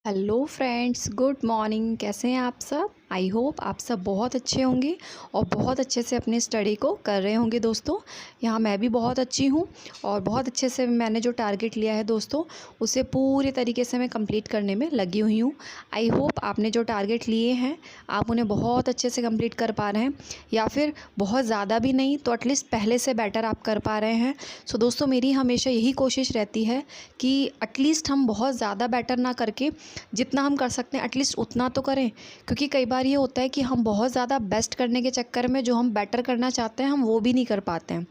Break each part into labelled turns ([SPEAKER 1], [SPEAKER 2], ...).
[SPEAKER 1] Hello friends, good morning. कैसे हैं आप सब? आई होप आप सब बहुत अच्छे होंगे और बहुत अच्छे से अपनी स्टडी को कर रहे होंगे दोस्तों। यहाँ मैं भी बहुत अच्छी हूँ और बहुत अच्छे से मैंने जो टारगेट लिया है दोस्तों, उसे पूरी तरीके से मैं कंप्लीट करने में लगी हुई हूँ। आई होप आपने जो टारगेट लिए हैं आप उन्हें बहुत अच्छे से कंप्लीट कर पा रहे हैं, या फिर बहुत ज़्यादा भी नहीं तो एटलीस्ट पहले से बेटर आप कर पा रहे हैं। सो दोस्तों, मेरी हमेशा यही कोशिश रहती है कि एटलीस्ट हम बहुत ज़्यादा बेटर ना करके जितना हम कर सकते हैं एटलीस्ट उतना तो करें। क्योंकि कई बार ये होता है कि हम बहुत ज़्यादा बेस्ट करने के चक्कर में जो हम बेटर करना चाहते हैं हम वो भी नहीं कर पाते हैं।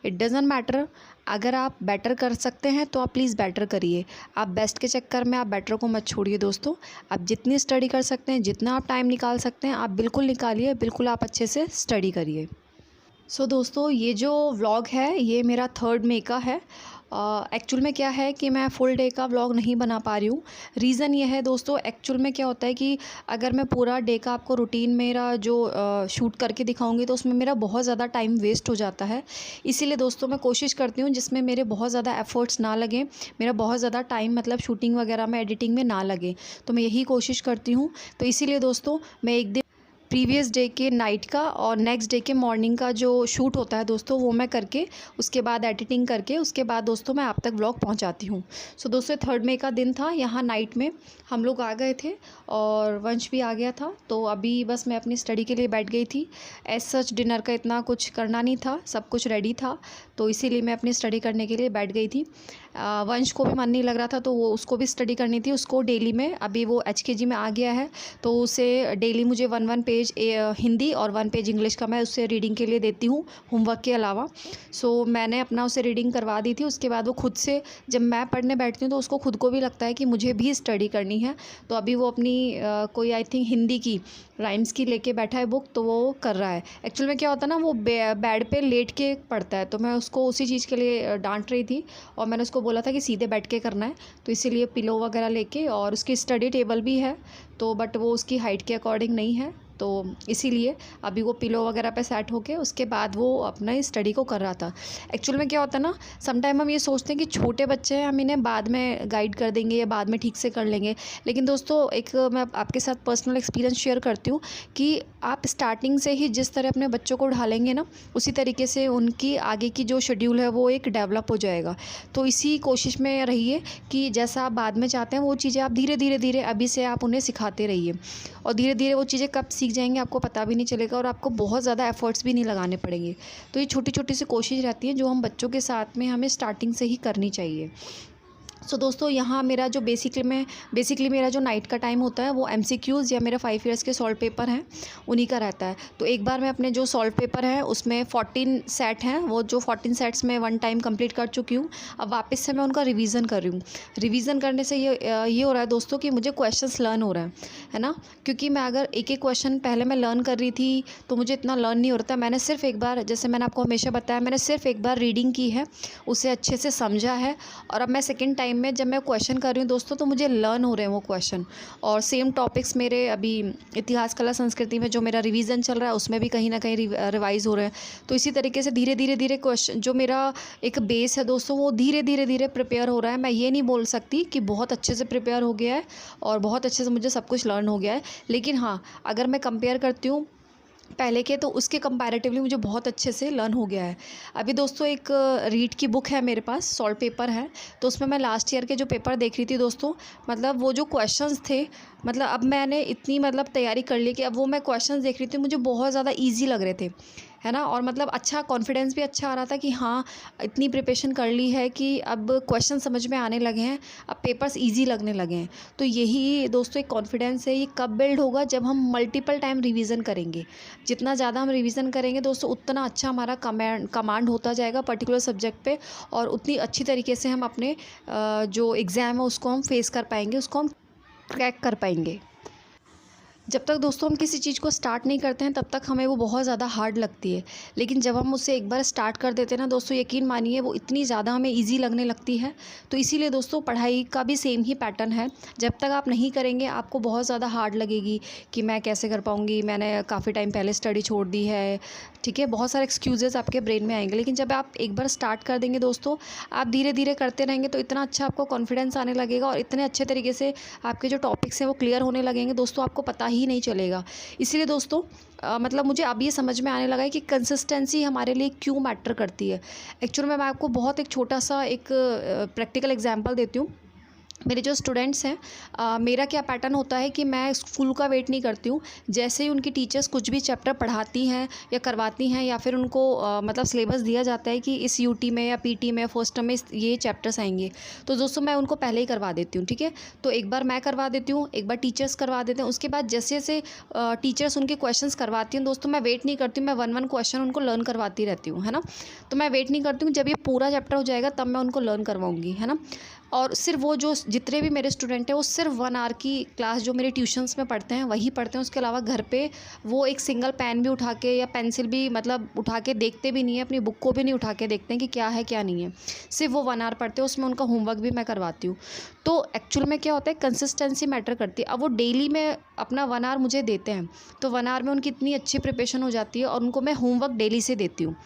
[SPEAKER 1] इट डज़न्ट मैटर, अगर आप बेटर कर सकते हैं तो आप प्लीज़ बेटर करिए। आप बेस्ट के चक्कर में आप बेटर को मत छोड़िए दोस्तों। आप जितनी स्टडी कर सकते हैं, जितना आप टाइम निकाल सकते हैं आप बिल्कुल निकालिए, बिल्कुल आप अच्छे से स्टडी करिए। सो दोस्तों, ये जो व्लॉग है ये मेरा 3 मई का है। एक्चुअल में क्या है कि मैं फुल डे का व्लॉग नहीं बना पा रही हूँ। रीज़न ये है दोस्तों, एक्चुअल में क्या होता है कि अगर मैं पूरा डे का आपको रूटीन मेरा जो शूट करके दिखाऊंगी तो उसमें मेरा बहुत ज़्यादा टाइम वेस्ट हो जाता है। इसीलिए दोस्तों मैं कोशिश करती हूँ जिसमें मेरे बहुत ज़्यादा एफ़र्ट्स ना लगें, मेरा बहुत ज़्यादा टाइम मतलब शूटिंग वगैरह में, एडिटिंग में ना लगे। तो मैं यही कोशिश करती हूँ। तो इसीलिए दोस्तों मैं एक दिन प्रीवियस डे के नाइट का और नेक्स्ट डे के मॉर्निंग का जो शूट होता है दोस्तों वो मैं करके उसके बाद एडिटिंग करके उसके बाद दोस्तों मैं आप तक व्लॉग पहुंचाती हूं। सो दोस्तों 3 मई का दिन था। यहाँ नाइट में हम लोग आ गए थे और वंश भी आ गया था। तो अभी बस मैं अपनी स्टडी के लिए बैठ गई थी। एज सच डिनर का इतना कुछ करना नहीं था, सब कुछ रेडी था, तो इसीलिए मैं अपनी स्टडी करने के लिए बैठ गई थी। वंश को भी मन नहीं लग रहा था तो वो उसको भी स्टडी करनी थी। उसको डेली में, अभी वो HKG में आ गया है तो उसे डेली मुझे 1 पेज हिंदी और 1 पेज इंग्लिश का मैं उससे रीडिंग के लिए देती हूँ होमवर्क के अलावा। सो मैंने अपना उसे रीडिंग करवा दी थी। उसके बाद वो खुद से, जब मैं पढ़ने बैठती हूँ तो उसको खुद को भी लगता है कि मुझे भी स्टडी करनी है। तो अभी वो अपनी कोई आई थिंक हिंदी की राइम्स की लेके बैठा है बुक, तो वो कर रहा है। एक्चुअल में क्या होता है ना, वो बेड पे लेट के पढ़ता है, तो मैं उसको उसी चीज़ के लिए डांट रही थी और मैंने उसको बोला था कि सीधे बैठ के करना है। तो इसीलिए पिलो वगैरह लेके, और उसकी स्टडी टेबल भी है तो बट वो उसकी हाइट के अकॉर्डिंग नहीं है, तो इसीलिए अभी वो पिलो वगैरह पे सेट होके उसके बाद वो अपना स्टडी को कर रहा था। एक्चुअल में क्या होता है ना, समटाइम हम ये सोचते हैं कि छोटे बच्चे हैं, हम इन्हें बाद में गाइड कर देंगे या बाद में ठीक से कर लेंगे। लेकिन दोस्तों एक मैं आपके साथ पर्सनल एक्सपीरियंस शेयर करती हूँ कि आप स्टार्टिंग से ही जिस तरह अपने बच्चों को ढालेंगे ना, उसी तरीके से उनकी आगे की जो शेड्यूल है वो एक डेवलप हो जाएगा। तो इसी कोशिश में रहिए कि जैसा आप बाद में चाहते हैं वो चीज़ें आप धीरे धीरे धीरे अभी से आप उन्हें सिखाते रहिए, और धीरे धीरे वो चीज़ें कब सीख जाएंगे आपको पता भी नहीं चलेगा और आपको बहुत ज़्यादा एफर्ट्स भी नहीं लगाने पड़ेंगे। तो ये छोटी छोटी सी कोशिश रहती है जो हम बच्चों के साथ में हमें स्टार्टिंग से ही करनी चाहिए। सो दोस्तों, यहाँ मेरा जो बेसिकली मेरा जो नाइट का टाइम होता है वो MCQs या मेरा 5 ईयर्स के सॉल्व पेपर हैं उन्हीं का रहता है। तो एक बार मैं अपने जो सॉल्व पेपर हैं उसमें 14 सेट हैं, वो जो 14 सेट्स में 1 टाइम कंप्लीट कर चुकी हूँ। अब वापस से मैं उनका रिवीजन कर रही हूँ। रिवीजन करने से ये हो रहा है दोस्तों कि मुझे क्वेश्चंस लर्न हो रहा है ना। क्योंकि मैं अगर एक एक क्वेश्चन पहले मैं लर्न कर रही थी तो मुझे इतना लर्न नहीं हो रहा था। मैंने सिर्फ एक बार, जैसे मैंने आपको हमेशा बताया, मैंने सिर्फ एक बार रीडिंग की है, उसे अच्छे से समझा है, और अब मैं सेकेंड टाइम में जब मैं क्वेश्चन कर रही हूँ दोस्तों तो मुझे लर्न हो रहे हैं वो क्वेश्चन। और सेम टॉपिक्स मेरे अभी इतिहास, कला, संस्कृति में जो मेरा रिवीजन चल रहा है उसमें भी कहीं ना कहीं रिवाइज़ हो रहे हैं। तो इसी तरीके से धीरे धीरे धीरे क्वेश्चन, जो मेरा एक बेस है दोस्तों, वो धीरे धीरे धीरे प्रिपेयर हो रहा है। मैं ये नहीं बोल सकती कि बहुत अच्छे से प्रिपेयर हो गया है और बहुत अच्छे से मुझे सब कुछ लर्न हो गया है, लेकिन हाँ, अगर मैं कंपेयर करती हूँ पहले के तो उसके कंपैरेटिवली मुझे बहुत अच्छे से लर्न हो गया है। अभी दोस्तों एक रीड की बुक है मेरे पास, सॉल्व पेपर है, तो उसमें मैं लास्ट ईयर के जो पेपर देख रही थी दोस्तों, मतलब वो जो क्वेश्चंस थे, मतलब अब मैंने इतनी मतलब तैयारी कर ली कि अब वो मैं क्वेश्चंस देख रही थी मुझे बहुत ज़्यादा ईजी लग रहे थे, है ना। और मतलब अच्छा कॉन्फिडेंस भी अच्छा आ रहा था कि हाँ, इतनी प्रिपरेशन कर ली है कि अब क्वेश्चन समझ में आने लगे हैं, अब पेपर्स ईजी लगने लगे हैं। तो यही दोस्तों एक कॉन्फिडेंस है, ये कब बिल्ड होगा, जब हम मल्टीपल टाइम रिवीजन करेंगे। जितना ज़्यादा हम रिवीजन करेंगे दोस्तों उतना अच्छा हमारा कमांड होता जाएगा पर्टिकुलर सब्जेक्ट पे, और उतनी अच्छी तरीके से हम अपने जो एग्ज़ाम है उसको हम फेस कर पाएंगे, उसको हम क्रैक कर पाएंगे। जब तक दोस्तों हम किसी चीज़ को स्टार्ट नहीं करते हैं तब तक हमें वो बहुत ज़्यादा हार्ड लगती है, लेकिन जब हम उसे एक बार स्टार्ट कर देते हैं ना दोस्तों, यकीन मानिए वो इतनी ज़्यादा हमें इजी लगने लगती है। तो इसीलिए दोस्तों पढ़ाई का भी सेम ही पैटर्न है। जब तक आप नहीं करेंगे आपको बहुत ज़्यादा हार्ड लगेगी कि मैं कैसे कर पाऊँगी, मैंने काफ़ी टाइम पहले स्टडी छोड़ दी है, ठीक है, बहुत सारे एक्सक्यूज़ेज़ आपके ब्रेन में आएंगे। लेकिन जब आप एक बार स्टार्ट कर देंगे दोस्तों, आप धीरे धीरे करते रहेंगे तो इतना अच्छा आपको कॉन्फिडेंस आने लगेगा और इतने अच्छे तरीके से आपके जो टॉपिक्स हैं वो क्लियर होने लगेंगे दोस्तों, आपको पता ही नहीं चलेगा। इसीलिए दोस्तों मतलब मुझे अब ये समझ में आने लगा है कि कंसिस्टेंसी हमारे लिए क्यों मैटर करती है। एक्चुअल में मैं आपको बहुत एक छोटा सा एक प्रैक्टिकल एग्जांपल देती हूँ। मेरे जो स्टूडेंट्स हैं, मेरा क्या पैटर्न होता है कि मैं स्कूल का वेट नहीं करती हूँ। जैसे ही उनकी टीचर्स कुछ भी चैप्टर पढ़ाती हैं या करवाती हैं या फिर उनको मतलब सिलेबस दिया जाता है कि इस यूटी में या पीटी में फर्स्ट टर्म में ये चैप्टर्स आएंगे, तो दोस्तों मैं उनको पहले ही करवा देती हूँ, ठीक है। तो एक बार मैं करवा देती हूँ, एक बार टीचर्स करवा देते हैं, उसके बाद जैसे जैसे टीचर्स उनके क्वेश्चंस करवाती हैं दोस्तों, मैं वेट नहीं करती हूँ, मैं वन वन क्वेश्चन उनको लर्न करवाती रहती हूँ, है ना। तो मैं वेट नहीं करती हूँ, जब ये पूरा चैप्टर हो जाएगा तब मैं उनको लर्न करवाऊँगी, है ना। और सिर्फ वो जो जितने भी मेरे स्टूडेंट हैं वो सिर्फ 1 आवर की क्लास जो मेरे ट्यूशन्स में पढ़ते हैं वही पढ़ते हैं। उसके अलावा घर पे वो एक सिंगल पेन भी उठा के या पेंसिल भी मतलब उठा के देखते भी नहीं है, अपनी बुक को भी नहीं उठा के देखते हैं कि क्या है क्या नहीं है। सिर्फ वो 1 आवर पढ़ते हैं, उसमें उनका होमवर्क भी मैं करवाती हूँ। तो एक्चुअल में क्या होता है, कंसिस्टेंसी मैटर करती है। अब वो डेली में अपना 1 आवर मुझे देते हैं तो 1 आवर में उनकी इतनी अच्छी प्रिपरेशन हो जाती है और उनको मैं होमवर्क डेली से देती हूँ,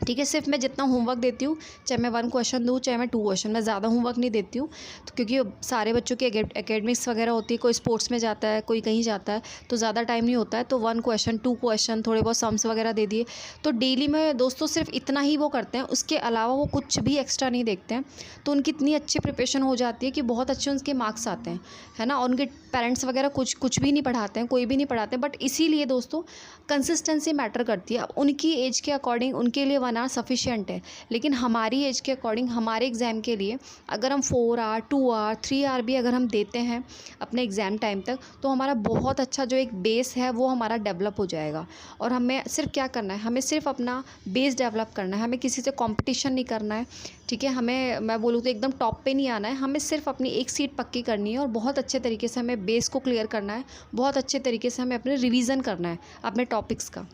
[SPEAKER 1] ठीक है। सिर्फ मैं जितना होमवर्क देती हूँ, चाहे मैं 1 क्वेश्चन दूँ चाहे मैं 2 क्वेश्चन, मैं ज़्यादा होमवर्क नहीं देती हूँ। तो क्योंकि सारे बच्चों की एकेडमिक्स वगैरह होती है, कोई स्पोर्ट्स में जाता है, कोई कहीं जाता है, तो ज़्यादा टाइम नहीं होता है। तो 1 क्वेश्चन 2 क्वेश्चन थोड़े बहुत सम्स वगैरह दे दिए। तो डेली में दोस्तों सिर्फ इतना ही वो करते हैं, उसके अलावा वो कुछ भी एक्स्ट्रा नहीं देखते हैं। तो उनकी इतनी अच्छी प्रिपरेशन हो जाती है कि बहुत अच्छे उनके मार्क्स आते हैं, है ना। और उनके पेरेंट्स वगैरह कुछ भी नहीं पढ़ाते हैं, कोई भी नहीं पढ़ाते हैं। बट इसीलिए दोस्तों कंसिस्टेंसी मैटर करती है। अब उनकी एज के अकॉर्डिंग उनके लिए 1 आवर सफिशिएंट है, लेकिन हमारी एज के अकॉर्डिंग हमारे एग्ज़ाम के लिए अगर हम 4 आवर 2 आवर 3 आवर भी अगर हम देते हैं अपने एग्ज़ाम टाइम तक, तो हमारा बहुत अच्छा जो एक बेस है वो हमारा डेवलप हो जाएगा। और हमें सिर्फ क्या करना है, हमें सिर्फ अपना बेस डेवलप करना है, हमें किसी से कंपटीशन नहीं करना है, ठीक है। हमें मैं बोलूँ तो एकदम टॉप पे नहीं आना है, हमें सिर्फ अपनी एक सीट पक्की करनी है और बहुत अच्छे तरीके से हमें बेस को क्लियर करना है, बहुत अच्छे तरीके से हमें अपने रिवीजन करना है अपने टॉपिक्स का।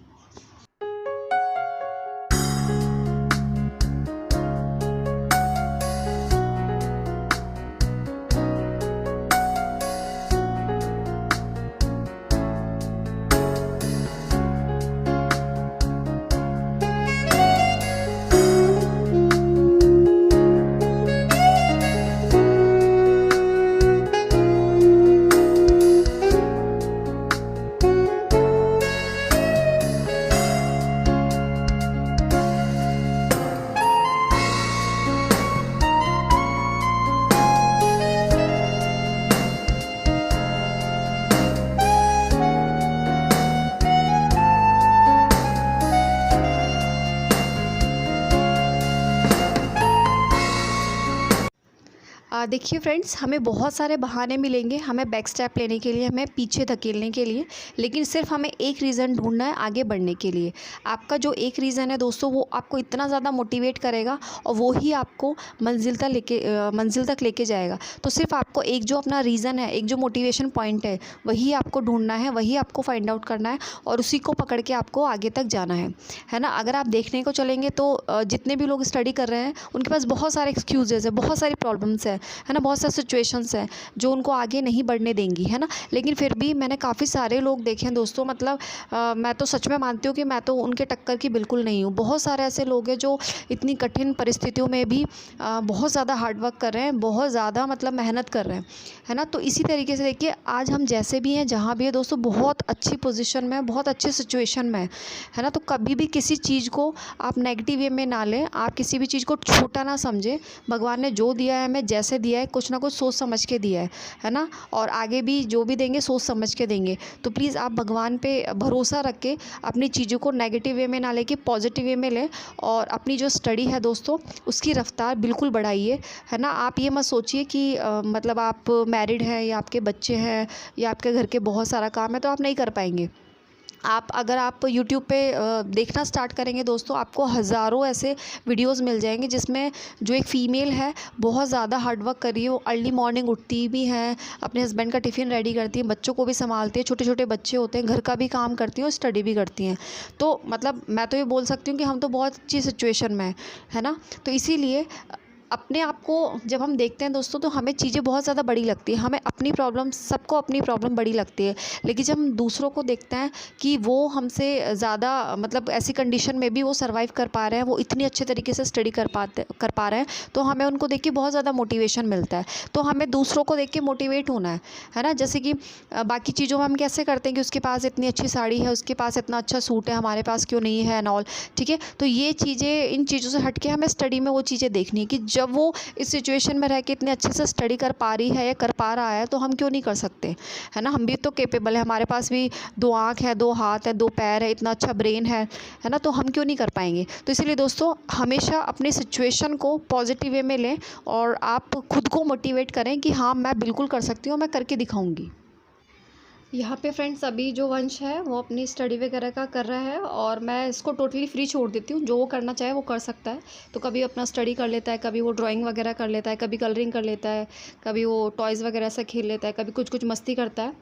[SPEAKER 1] देखिए फ्रेंड्स, हमें बहुत सारे बहाने मिलेंगे हमें बैक स्टेप लेने के लिए, हमें पीछे धकेलने के लिए, लेकिन सिर्फ हमें एक रीज़न ढूंढना है आगे बढ़ने के लिए। आपका जो एक रीज़न है दोस्तों, वो आपको इतना ज़्यादा मोटिवेट करेगा और वो ही आपको मंजिल तक लेके जाएगा। तो सिर्फ आपको एक जो अपना रीज़न है, एक जो मोटिवेशन पॉइंट है, वही आपको ढूंढना है, वही आपको फाइंड आउट करना है और उसी को पकड़ के आपको आगे तक जाना है ना। अगर आप देखने को चलेंगे तो जितने भी लोग स्टडी कर रहे हैं उनके पास बहुत सारे एक्सक्यूजेज़ है, बहुत सारी प्रॉब्लम्स है ना, बहुत सारे सिचुएशंस हैं जो उनको आगे नहीं बढ़ने देंगी, है ना। लेकिन फिर भी मैंने काफ़ी सारे लोग देखे हैं दोस्तों, मतलब मैं तो सच में मानती हूँ कि मैं तो उनके टक्कर की बिल्कुल नहीं हूँ। बहुत सारे ऐसे लोग हैं जो इतनी कठिन परिस्थितियों में भी बहुत ज़्यादा हार्ड वर्क कर रहे हैं, बहुत ज़्यादा मतलब मेहनत कर रहे हैं, है ना। तो इसी तरीके से देखिए, आज हम जैसे भी हैं, जहाँ भी है दोस्तों, बहुत अच्छी पोजीशन में, बहुत अच्छी सिचुएशन में है ना। तो कभी भी किसी चीज़ को आप नेगेटिव वे में ना लें, आप किसी भी चीज़ को छोटा ना समझें। भगवान ने जो दिया है हमें, जैसे दिया है, कुछ ना कुछ सोच समझ के दिया है ना। और आगे भी जो भी देंगे सोच समझ के देंगे। तो प्लीज़ आप भगवान पे भरोसा रख के अपनी चीज़ों को नेगेटिव वे में ना लेके पॉजिटिव वे में लें और अपनी जो स्टडी है दोस्तों, उसकी रफ्तार बिल्कुल बढ़ाइए, है ना। आप ये मत सोचिए कि मतलब आप मैरिड हैं या आपके बच्चे हैं या आपके घर के बहुत सारा काम है तो आप नहीं कर पाएंगे। आप अगर आप यूट्यूब पे देखना स्टार्ट करेंगे दोस्तों, आपको हज़ारों ऐसे वीडियोस मिल जाएंगे जिसमें जो एक फ़ीमेल है बहुत ज़्यादा हार्ड वर्क कर रही है। वो अर्ली मॉर्निंग उठती भी हैं, अपने हस्बैंड का टिफ़िन रेडी करती हैं, बच्चों को भी संभालती है, छोटे छोटे बच्चे होते हैं, घर का भी काम करती हैं और स्टडी भी करती हैं। तो मतलब मैं तो ये बोल सकती हूँ कि हम तो बहुत अच्छी सिचुएशन में हैं, है ना। तो इसीलिए अपने आप को जब हम देखते हैं दोस्तों, तो हमें चीज़ें बहुत ज़्यादा बड़ी लगती है, हमें अपनी प्रॉब्लम, सबको अपनी प्रॉब्लम बड़ी लगती है। लेकिन जब हम दूसरों को देखते हैं कि वो हमसे ज़्यादा मतलब ऐसी कंडीशन में भी वो सर्वाइव कर पा रहे हैं, वो इतनी अच्छे तरीके से स्टडी कर पा रहे हैं, तो हमें उनको देख के बहुत ज़्यादा मोटिवेशन मिलता है। तो हमें दूसरों को देख के मोटिवेट होना है ना। जैसे कि बाकी चीज़ों में हम कैसे करते हैं कि उसके पास इतनी अच्छी साड़ी है, उसके पास इतना अच्छा सूट है, हमारे पास क्यों नहीं है एंड ऑल, ठीक है। तो ये चीज़ें, इन चीज़ों से हट के हमें स्टडी में वो चीज़ें देखनी है कि जब वो इस सिचुएशन में रह के इतने अच्छे से स्टडी कर पा रही है या कर पा रहा है, तो हम क्यों नहीं कर सकते, है ना। हम भी तो केपेबल है, हमारे पास भी 2 आँख है, 2 हाथ है, 2 पैर है, इतना अच्छा ब्रेन है ना। तो हम क्यों नहीं कर पाएंगे। तो इसलिए दोस्तों हमेशा अपनी सिचुएशन को पॉजिटिव वे में लें और आप खुद को मोटिवेट करें कि हाँ मैं बिल्कुल कर सकती हूँ, मैं करके दिखाऊँगी। यहाँ पे फ्रेंड्स अभी जो वंश है वो अपनी स्टडी वगैरह का कर रहा है और मैं इसको टोटली फ्री छोड़ देती हूँ, जो वो करना चाहे वो कर सकता है। तो कभी अपना स्टडी कर लेता है, कभी वो ड्राइंग वगैरह कर लेता है, कभी कलरिंग कर लेता है, कभी वो टॉयज़ वगैरह से खेल लेता है, कभी कुछ कुछ मस्ती करता है।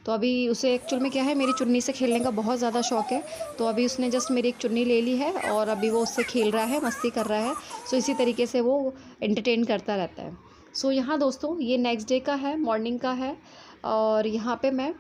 [SPEAKER 1] तो अभी उसे एक्चुअल में क्या है, मेरी चुन्नी से खेलने का बहुत ज़्यादा शौक है। तो अभी उसने जस्ट मेरी एक चुन्नी ले ली है और अभी वो उससे खेल रहा है, मस्ती कर रहा है। सो इसी तरीके से वो एंटरटेन करता रहता है। सो यहाँ दोस्तों ये नेक्स्ट डे का है, मॉर्निंग का है। और यहाँ पे मैं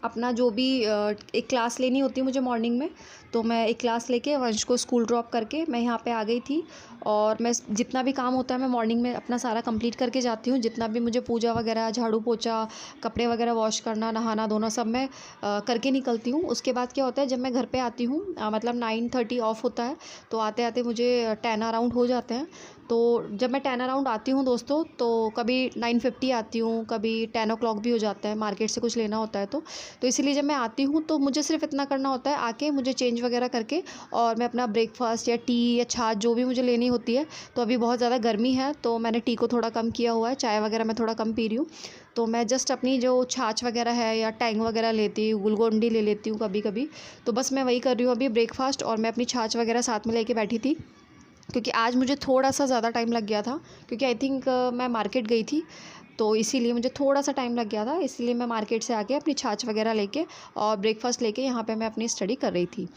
[SPEAKER 1] अपना जो भी एक क्लास लेनी होती है मुझे मॉर्निंग में, तो मैं एक क्लास लेके वंश को स्कूल ड्रॉप करके मैं यहाँ पे आ गई थी। और मैं जितना भी काम होता है मैं मॉर्निंग में अपना सारा कंप्लीट करके जाती हूँ। जितना भी मुझे पूजा वगैरह, झाड़ू पोछा, कपड़े वगैरह वॉश करना, नहाना धोना सब मैं करके निकलती हूँ। उसके बाद क्या होता है, जब मैं घर पे आती हूँ मतलब 9:30 ऑफ होता है, तो आते आते मुझे 10 अराउंड हो जाते हैं। तो जब मैं 10 अराउंड आती हूँ दोस्तों, तो कभी 9:50 आती हूँ, कभी 10 o'clock भी हो जाता है, मार्केट से कुछ लेना होता है तो इसीलिए जब मैं आती हूँ तो मुझे सिर्फ इतना करना होता है, आके मुझे चेंज वगैरह करके और मैं अपना ब्रेकफास्ट या टी या छाछ जो भी मुझे लेनी होती है। तो अभी बहुत ज़्यादा गर्मी है तो मैंने टी को थोड़ा कम किया हुआ है, चाय वगैरह मैं थोड़ा कम पी रही हूँ। तो मैं जस्ट अपनी जो छाछ वगैरह है या टैंग वगैरह लेती हूँ, ग्लूकोन-डी ले लेती हूँ कभी कभी। तो बस मैं वही कर रही हूँ अभी, ब्रेकफास्ट और मैं अपनी छाछ वगैरह साथ में लेके बैठी थी, क्योंकि आज मुझे थोड़ा सा ज़्यादा टाइम लग गया था, क्योंकि आई थिंक मैं मार्केट गई थी, तो इसीलिए मुझे थोड़ा सा टाइम लग गया था। इसलिए मैं मार्केट से आके अपनी छाछ वगैरह लेके और ब्रेकफास्ट लेके यहाँ पे मैं अपनी स्टडी कर रही थी।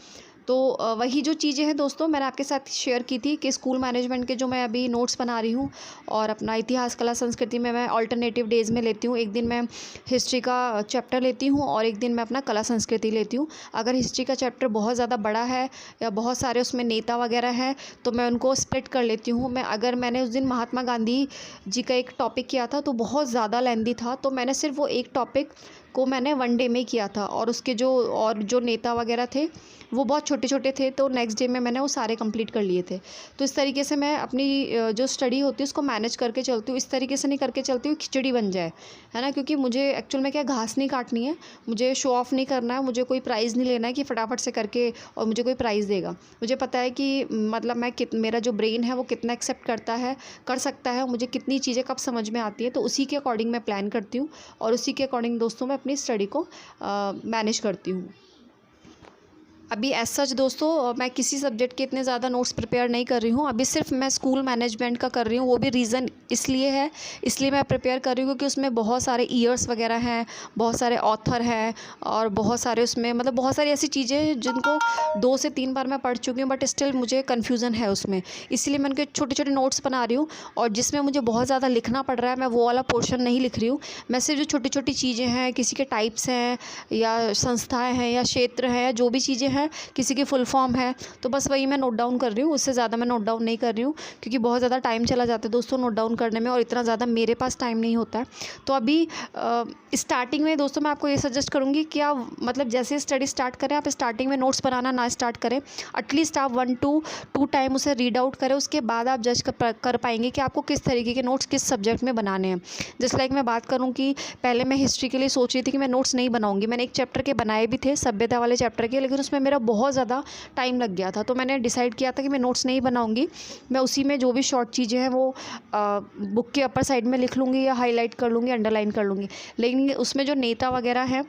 [SPEAKER 1] तो वही जो चीज़ें हैं दोस्तों मैंने आपके साथ शेयर की थी कि स्कूल मैनेजमेंट के जो मैं अभी नोट्स बना रही हूँ, और अपना इतिहास, कला, संस्कृति में मैं अल्टरनेटिव डेज़ में लेती हूँ। एक दिन मैं हिस्ट्री का चैप्टर लेती हूँ और एक दिन मैं अपना कला संस्कृति लेती हूँ। अगर हिस्ट्री का चैप्टर बहुत ज़्यादा बड़ा है या बहुत सारे उसमें नेता वगैरह हैं तो मैं उनको स्प्लिट कर लेती हूँ। मैंने उस दिन महात्मा गांधी जी का एक टॉपिक किया था तो बहुत ज़्यादा लेंदी था, तो मैंने सिर्फ वो एक टॉपिक को मैंने 1 डे में किया था, और उसके जो नेता वगैरह थे वो बहुत छोटे छोटे थे, तो नेक्स्ट डे में मैंने वो सारे कंप्लीट कर लिए थे। तो इस तरीके से मैं अपनी जो स्टडी होती है उसको मैनेज करके चलती हूँ। इस तरीके से नहीं करके चलती हूँ खिचड़ी बन जाए, है ना, क्योंकि मुझे एक्चुअल में क्या, घास नहीं काटनी है, मुझे शो ऑफ़ नहीं करना है, मुझे कोई प्राइज़ नहीं लेना है कि फटाफट से करके और मुझे कोई प्राइज़ देगा। मुझे पता है कि मतलब मेरा जो ब्रेन है वो कितना एक्सेप्ट करता है, कर सकता है, मुझे कितनी चीज़ें कब समझ में आती है, तो उसी के अकॉर्डिंग मैं प्लान करती हूँ और उसी के अकॉर्डिंग दोस्तों मैं अपनी स्टडी को मैनेज करती हूँ। अभी एज सच दोस्तों मैं किसी सब्जेक्ट के इतने ज़्यादा नोट्स प्रिपेयर नहीं कर रही हूँ, अभी सिर्फ मैं स्कूल मैनेजमेंट का कर रही हूँ। वो भी रीज़न इसलिए मैं प्रिपेयर कर रही हूँ क्योंकि उसमें बहुत सारे ईयर्स वगैरह हैं, बहुत सारे ऑथर हैं और बहुत सारे उसमें मतलब बहुत सारी ऐसी चीज़ें हैं जिनको 2 से 3 बार मैं पढ़ चुकी हूँ, बट स्टिल मुझे कन्फ्यूज़न है उसमें। इसलिए मैं उनके छोटे छोटे नोट्स बना रही हूँ, और जिसमें मुझे बहुत ज़्यादा लिखना पड़ रहा है मैं वो वाला पोर्शन नहीं लिख रही हूँ। मैं सिर्फ जो छोटी छोटी चीज़ें हैं, किसी के टाइप्स हैं या संस्थाएँ हैं या क्षेत्र हैं या जो भी चीज़ें हैं, किसी की फुल फॉर्म है, तो बस वही मैं नोट डाउन कर रही हूँ। उससे ज़्यादा मैं नोट डाउन नहीं कर रही हूँ क्योंकि बहुत ज़्यादा टाइम चला जाता है दोस्तों नोट डाउन करने में, और इतना ज़्यादा मेरे पास टाइम नहीं होता है। तो अभी स्टार्टिंग में दोस्तों मैं आपको ये सजेस्ट करूँगी कि आप मतलब जैसे स्टडी स्टार्ट करें, आप स्टार्टिंग में नोट्स बनाना ना स्टार्ट करें। एटलीस्ट आप 1 to 2 टाइम उसे रीड आउट करें, उसके बाद आप जज कर पाएंगे कि आपको किस तरीके के नोट्स किस सब्जेक्ट में बनाने हैं। जस्ट लाइक मैं बात करूँ कि पहले मैं हिस्ट्री के लिए सोच रही थी कि मैं नोट्स नहीं बनाऊँगी। मैंने एक चैप्टर के बनाए भी थे, सभ्यता वाले चैप्टर के, लेकिन उसमें मेरा बहुत ज़्यादा टाइम लग गया था, तो मैंने डिसाइड किया था कि मैं नोट्स नहीं बनाऊंगी। मैं उसी में जो भी शॉर्ट चीज़ें हैं वो बुक के अपर साइड में लिख लूँगी या हाईलाइट कर लूँगी, अंडरलाइन कर लूँगी। लेकिन उसमें जो नेता वगैरह हैं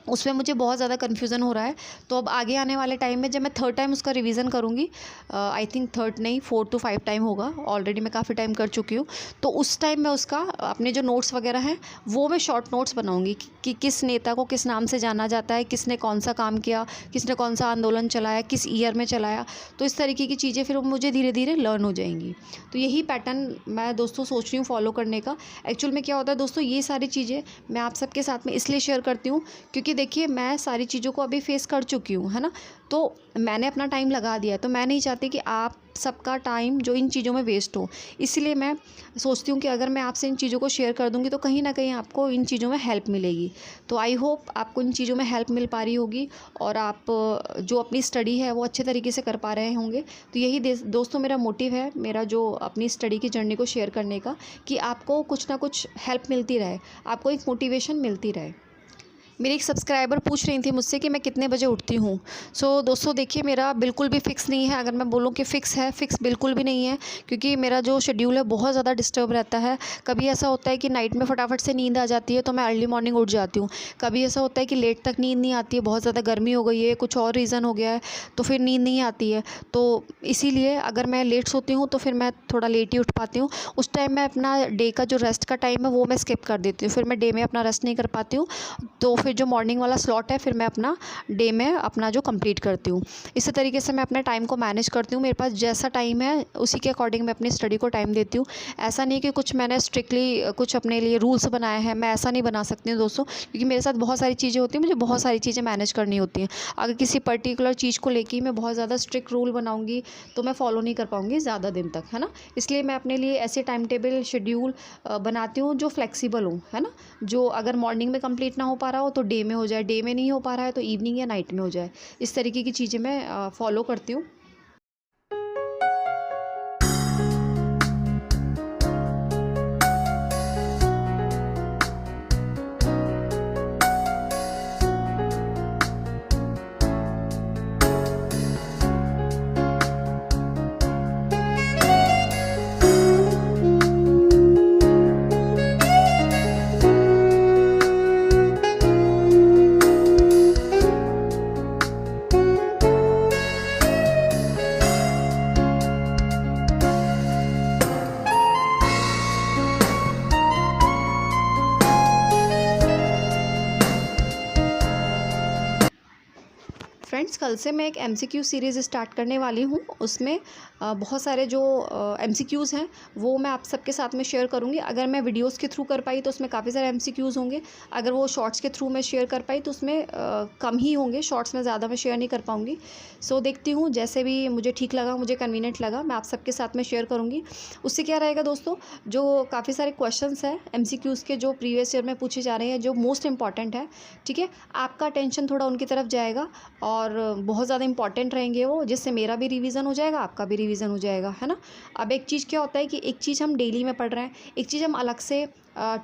[SPEAKER 1] उसमें मुझे बहुत ज़्यादा कन्फ्यूज़न हो रहा है। तो अब आगे आने वाले टाइम में जब मैं थर्ड टाइम उसका रिवीजन करूँगी, आई थिंक थर्ड नहीं 4 to 5 टाइम होगा, ऑलरेडी मैं काफ़ी टाइम कर चुकी हूँ। तो उस टाइम मैं उसका अपने जो नोट्स वगैरह हैं वो मैं शॉर्ट नोट्स बनाऊँगी कि किस नेता को किस नाम से जाना जाता है, किसने कौन सा काम किया, किसने कौन सा आंदोलन चलाया, किस ईयर में चलाया। तो इस तरीके की चीज़ें फिर मुझे धीरे धीरे लर्न हो जाएंगी। तो यही पैटर्न मैं दोस्तों सोच रही हूँ फॉलो करने का। एक्चुअल में क्या होता है दोस्तों, ये सारी चीज़ें मैं आप सबके साथ में इसलिए शेयर करती हूँ क्योंकि देखिए मैं सारी चीज़ों को अभी फेस कर चुकी हूँ, है ना। तो मैंने अपना टाइम लगा दिया, तो मैं नहीं चाहती कि आप सबका टाइम जो इन चीज़ों में वेस्ट हो। इसलिए मैं सोचती हूँ कि अगर मैं आपसे इन चीज़ों को शेयर कर दूँगी तो कहीं ना कहीं आपको इन चीज़ों में हेल्प मिलेगी। तो आई होप आपको इन चीज़ों में हेल्प मिल पा रही होगी और आप जो अपनी स्टडी है वो अच्छे तरीके से कर पा रहे होंगे। तो यही दोस्तों मेरा मोटिव है, मेरा जो अपनी स्टडी की जर्नी को शेयर करने का, कि आपको कुछ ना कुछ हेल्प मिलती रहे, आपको एक मोटिवेशन मिलती रहे। मेरी एक सब्सक्राइबर पूछ रही थी मुझसे कि मैं कितने बजे उठती हूँ। सो दोस्तों देखिए मेरा बिल्कुल भी फ़िक्स नहीं है। अगर मैं बोलूँ कि फ़िक्स है, फ़िक्स बिल्कुल भी नहीं है, क्योंकि मेरा जो शेड्यूल है बहुत ज़्यादा डिस्टर्ब रहता है। कभी ऐसा होता है कि नाइट में फटाफट से नींद आ जाती है तो मैं अर्ली मॉर्निंग उठ जाती हूँ। कभी ऐसा होता है कि लेट तक नींद नहीं आती है, बहुत ज़्यादा गर्मी हो गई है, कुछ और रीज़न हो गया है, तो फिर नींद नहीं आती है। तो इसीलिए अगर मैं लेट सोती हूँ तो फिर मैं थोड़ा लेट ही उठ पाती हूँ। उस टाइम मैं अपना डे का जो रेस्ट का टाइम है वो मैं स्किप कर देती हूँ, फिर मैं डे में अपना रेस्ट नहीं कर पाती हूँ। तो फिर जो मॉर्निंग वाला स्लॉट है फिर मैं अपना डे में अपना जो कंप्लीट करती हूँ। इसी तरीके से मैं अपने टाइम को मैनेज करती हूँ। मेरे पास जैसा टाइम है उसी के अकॉर्डिंग मैं अपनी स्टडी को टाइम देती हूँ। ऐसा नहीं कि कुछ मैंने स्ट्रिक्टली कुछ अपने लिए रूल्स बनाए हैं, मैं ऐसा नहीं बना सकती हूँ दोस्तों, क्योंकि मेरे साथ बहुत सारी चीज़ें होती हैं, मुझे बहुत सारी चीज़ें मैनेज करनी होती हैं। अगर किसी पर्टिकुलर चीज़ को लेके मैं बहुत ज़्यादा स्ट्रिक्ट रूल बनाऊँगी तो मैं फॉलो नहीं कर पाऊँगी ज़्यादा दिन तक, है ना। इसलिए मैं अपने लिए ऐसे टाइम टेबल शेड्यूल बनाती हूँ जो फ्लेक्सिबल हो, है ना। जो अगर मॉर्निंग में कंप्लीट ना हो पा रहा हो तो डे में हो जाए, डे में नहीं हो पा रहा है तो इवनिंग या नाइट में हो जाए। इस तरीके की चीज़ें मैं फॉलो करती हूँ। फ्रेंड्स कल से मैं एक MCQ सीरीज़ स्टार्ट करने वाली हूँ। उसमें बहुत सारे जो MCQs हैं वो मैं आप सबके साथ में शेयर करूँगी। अगर मैं वीडियोस के थ्रू कर पाई तो उसमें काफ़ी सारे MCQs होंगे। अगर वो शॉर्ट्स के थ्रू मैं शेयर कर पाई तो उसमें कम ही होंगे, शॉर्ट्स में ज़्यादा मैं शेयर नहीं कर पाऊँगी। सो देखती हूँ, जैसे भी मुझे ठीक लगा, मुझे कन्वीनियंट लगा, मैं आप सबके साथ में शेयर करूँगी। उससे क्या रहेगा दोस्तों, जो काफ़ी सारे क्वेश्चंस हैं MCQs के जो प्रीवियस ईयर में पूछे जा रहे हैं, जो मोस्ट इंपॉर्टेंट है, ठीक है, आपका अटेंशन थोड़ा उनकी तरफ जाएगा और बहुत ज़्यादा इंपॉर्टेंट रहेंगे वो, जिससे मेरा भी रिवीजन हो जाएगा, आपका भी रिवीजन हो जाएगा, है ना। अब एक चीज़ क्या होता है कि एक चीज़ हम डेली में पढ़ रहे हैं, एक चीज़ हम अलग से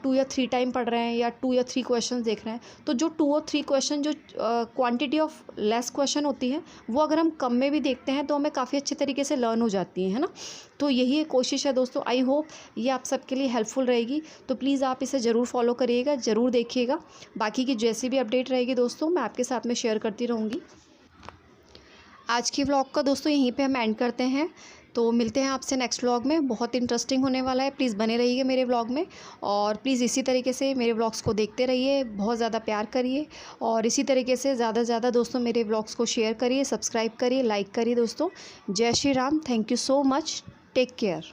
[SPEAKER 1] 2 या 3 टाइम पढ़ रहे हैं या 2 या 3 क्वेश्चन देख रहे हैं। तो जो 2 और 3 क्वेश्चन जो क्वांटिटी ऑफ लेस क्वेश्चन होती है वो अगर हम कम में भी देखते हैं तो हमें काफ़ी अच्छे तरीके से लर्न हो जाती है ना। तो यही एक कोशिश है दोस्तों। आई होप ये आप सबके लिए हेल्पफुल रहेगी। तो प्लीज़ आप इसे ज़रूर फॉलो करिएगा, ज़रूर देखिएगा। बाकी की जैसी भी अपडेट रहेगी दोस्तों मैं आपके साथ में शेयर करती रहूँगी। आज की व्लॉग का दोस्तों यहीं पे हम एंड करते हैं। तो मिलते हैं आपसे नेक्स्ट व्लॉग में, बहुत इंटरेस्टिंग होने वाला है। प्लीज़ बने रहिए मेरे व्लॉग में और प्लीज़ इसी तरीके से मेरे व्लॉग्स को देखते रहिए, बहुत ज़्यादा प्यार करिए और इसी तरीके से ज़्यादा से ज़्यादा दोस्तों मेरे व्लॉग्स को शेयर करिए, सब्सक्राइब करिए, लाइक करिए दोस्तों। जय Shri Ram, thank you so much, take care.